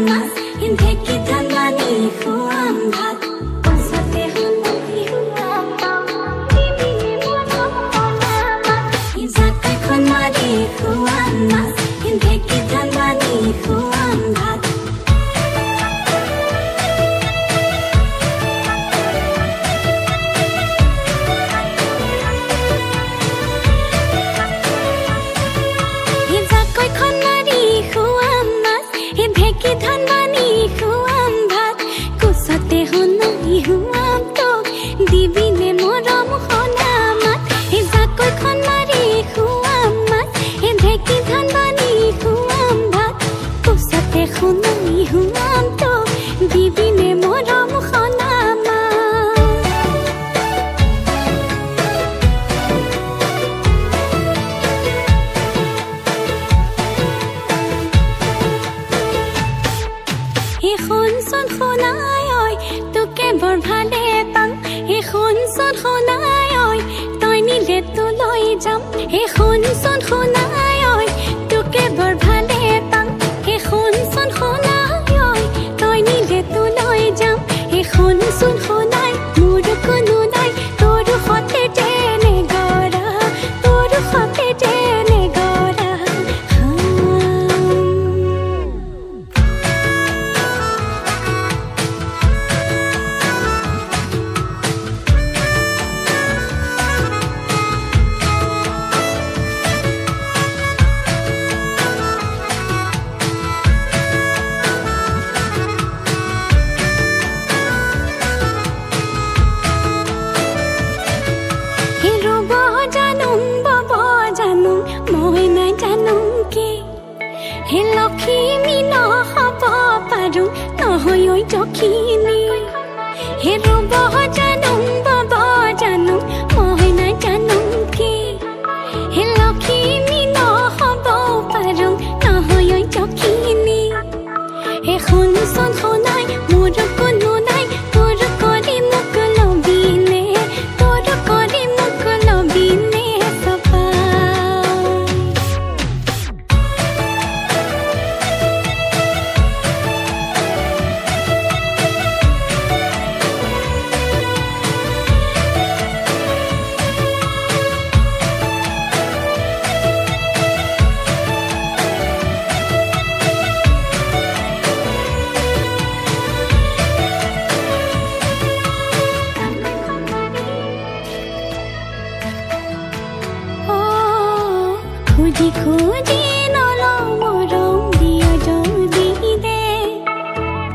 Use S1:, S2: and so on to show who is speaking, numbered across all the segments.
S1: মাছ ঢেঁকী ধান বানি খুৱাম ভাত পছতে হুনহি হুৱাম জাকৈখন মাৰি খুৱাম মাছ ঢেঁকী ধান বানি খুৱাম ভাত ধান বানি খুৱাম ভাত কুচতে হুনহি হুৱাম তোক দিবিনে মৰম সনা মাত জাকৈখন মাৰি খুৱাম মাছ ঢেঁকী ধান বানি খুৱাম ভাত কুচতে হুনহি হুৱাম তোক দিবিনে মৰম সনা শুনচোন শুনাই ঐ তোকে বৰ ভালে পাম শুনচোন শুনাই ঐ তই নিলে তোলৈ যাম শুনচোন শুনাই ঐ তোকে বৰ ভালে পাম শুনচোন শুনাই ঐ তই নিলে তোলৈ যাম শুনচোন শুনাই মোৰ কোনো নাই তোৰ সতে তেনে গৰা তোৰ সতে তেনে গৰা হে লক্ষ্মী নহ'ব পাৰোঁ নহয় ঐ দক্ষিণী হে ৰ'ব জানো বব জানো মই নাজানো কি হে লক্ষ্মী নহ'ব পাৰোঁ নহয় ঐ দক্ষিণী হে শুনচোন শুনাই মোৰ কোনো নাই তোৰ কৰি মোক লবিনে তোৰ কৰি মোক লবিনে খুজি খুজি নলওঁ মৰম দিয় যদি দে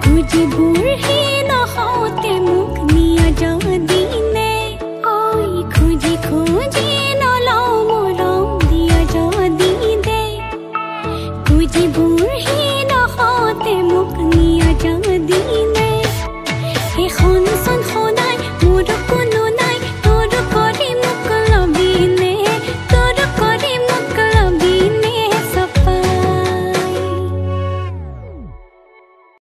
S1: খুজি বুঢ়ী নহওঁতে মোক নিয় যদি নে ঐ খুজি খুজি নলওঁ মৰম দিয় যদি দে খুজি বুঢ়ী নহওঁতে মোক নিয় যদি নে শুনচোন শুনাই মোৰ